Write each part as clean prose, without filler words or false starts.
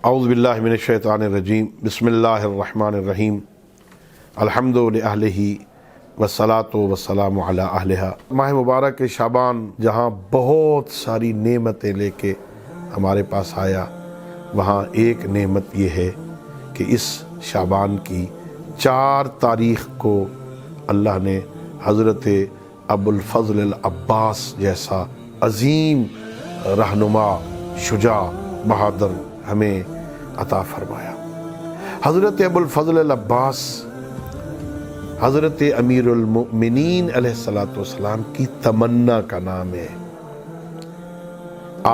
اعوذ باللہ من الشیطان الرجیم بسم اللہ الرحمن الرحیم الحمد للہ والصلاة والسلام علی اہلہا۔ ماہ مبارک شعبان جہاں بہت ساری نعمتیں لے کے ہمارے پاس آیا، وہاں ایک نعمت یہ ہے کہ اس شعبان کی 4 تاریخ کو اللہ نے حضرت ابو الفضل العباس جیسا عظیم رہنما، شجاع، بہادر ہمیں عطا فرمایا۔ حضرت ابو الفضل العباس حضرت امیر المؤمنین علیہ السلام کی تمنا کا نام ہے۔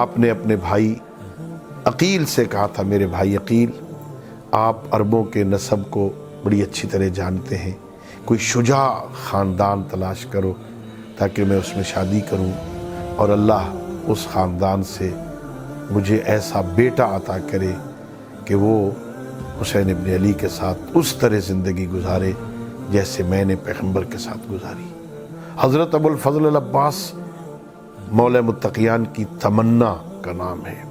آپ نے اپنے بھائی عقیل سے کہا تھا، میرے بھائی عقیل، آپ عربوں کے نسب کو بڑی اچھی طرح جانتے ہیں، کوئی شجاع خاندان تلاش کرو تاکہ میں اس میں شادی کروں اور اللہ اس خاندان سے مجھے ایسا بیٹا عطا کرے کہ وہ حسین ابن علی کے ساتھ اس طرح زندگی گزارے جیسے میں نے پیغمبر کے ساتھ گزاری۔ حضرت ابو الفضل العباس مولا متقیان کی تمنا کا نام ہے۔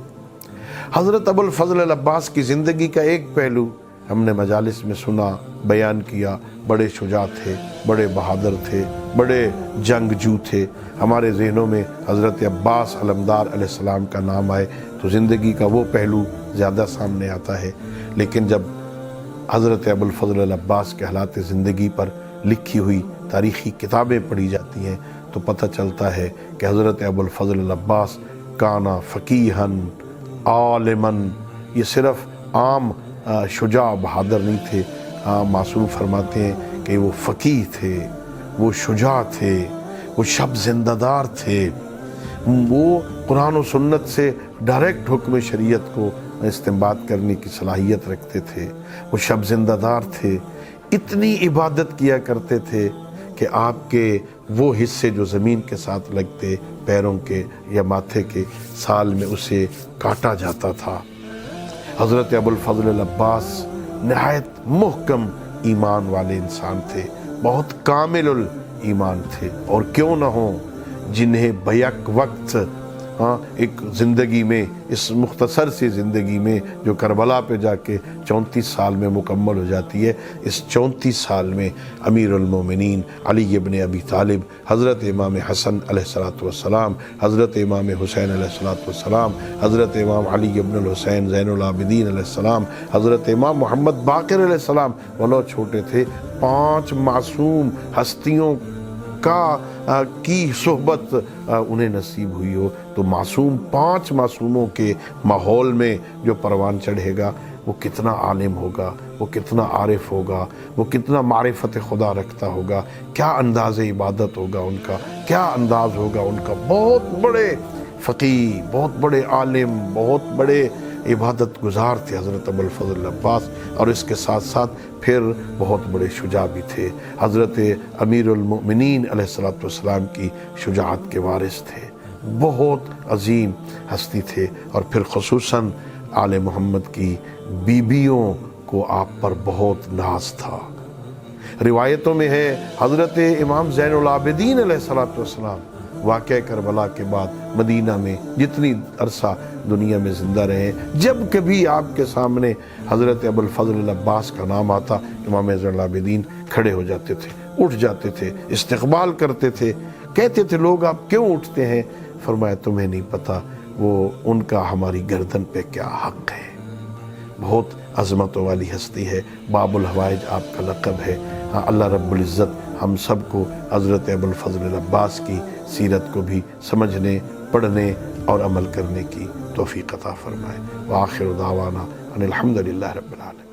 حضرت ابو الفضل العباس کی زندگی کا ایک پہلو ہم نے مجالس میں سنا، بیان کیا۔ بڑے شجاع تھے، بڑے بہادر تھے، بڑے جنگجو تھے۔ ہمارے ذہنوں میں حضرت عباس علمدار علیہ السلام کا نام آئے تو زندگی کا وہ پہلو زیادہ سامنے آتا ہے، لیکن جب حضرت ابو الفضل العباس کے حالات زندگی پر لکھی ہوئی تاریخی کتابیں پڑھی جاتی ہیں تو پتہ چلتا ہے کہ حضرت ابو الفضل العباس کانا فقیہن عالمن، یہ صرف عام شجاع بہادر نہیں تھے، معصوم فرماتے ہیں کہ وہ فقیہ تھے، وہ شجاع تھے، وہ شب زندہ دار تھے، وہ قرآن و سنت سے ڈائریکٹ حکم شریعت کو استنباط کرنے کی صلاحیت رکھتے تھے، وہ شب زندہ دار تھے، اتنی عبادت کیا کرتے تھے کہ آپ کے وہ حصے جو زمین کے ساتھ لگتے، پیروں کے یا ماتھے کے، سال میں اسے کاٹا جاتا تھا۔ حضرت ابو الفضل العباس نہایت محکم ایمان والے انسان تھے، بہت کامل الایمان تھے، اور کیوں نہ ہوں جنہیں بیک وقت ایک زندگی میں، اس مختصر سی زندگی میں جو کربلا پہ جا کے 34 سال میں مکمل ہو جاتی ہے، اس 34 سال میں امیر المومنین علی ابن ابی طالب، حضرت امام حسن علیہ السلام، حضرت امام حسین علیہ السلام، حضرت امام علی ابن الحسین زین العابدین علیہ السلام، حضرت امام محمد باقر علیہ السلام، ولو چھوٹے تھے، 5 معصوم ہستیوں کی صحبت انہیں نصیب ہوئی ہو، تو معصوم 5 معصوموں کے ماحول میں جو پروان چڑھے گا وہ کتنا عالم ہوگا، وہ کتنا عارف ہوگا، وہ کتنا معرفت خدا رکھتا ہوگا، کیا انداز عبادت ہوگا ان کا، کیا انداز ہوگا ان کا۔ بہت بڑے فقیہ، بہت بڑے عالم، بہت بڑے عبادت گزار تھے حضرت ابو الفضل العباس، اور اس کے ساتھ ساتھ پھر بہت بڑے شجاع بھی تھے۔ حضرت امیر المؤمنین علیہ السلام کی شجاعت کے وارث تھے، بہت عظیم ہستی تھے، اور پھر خصوصاً آل محمد کی بیویوں کو آپ پر بہت ناز تھا۔ روایتوں میں ہے حضرت امام زین العابدین علیہ السلام واقعہ کربلا کے بعد مدینہ میں جتنی عرصہ دنیا میں زندہ رہے، جب کبھی آپ کے سامنے حضرت ابو الفضل العباس کا نام آتا، امام زین العابدین کھڑے ہو جاتے تھے، اٹھ جاتے تھے، استقبال کرتے تھے۔ کہتے تھے لوگ آپ کیوں اٹھتے ہیں؟ فرمایا تمہیں نہیں پتہ وہ ان کا ہماری گردن پہ کیا حق ہے۔ بہت عظمتوں والی ہستی ہے، باب الحوائج آپ کا لقب ہے۔ اللہ رب العزت ہم سب کو حضرت ابو الفضل العباس کی سیرت کو بھی سمجھنے، پڑھنے اور عمل کرنے کی توفیق عطا فرمائے۔ وآخر دعوانا ان الحمد للہ رب العالمین۔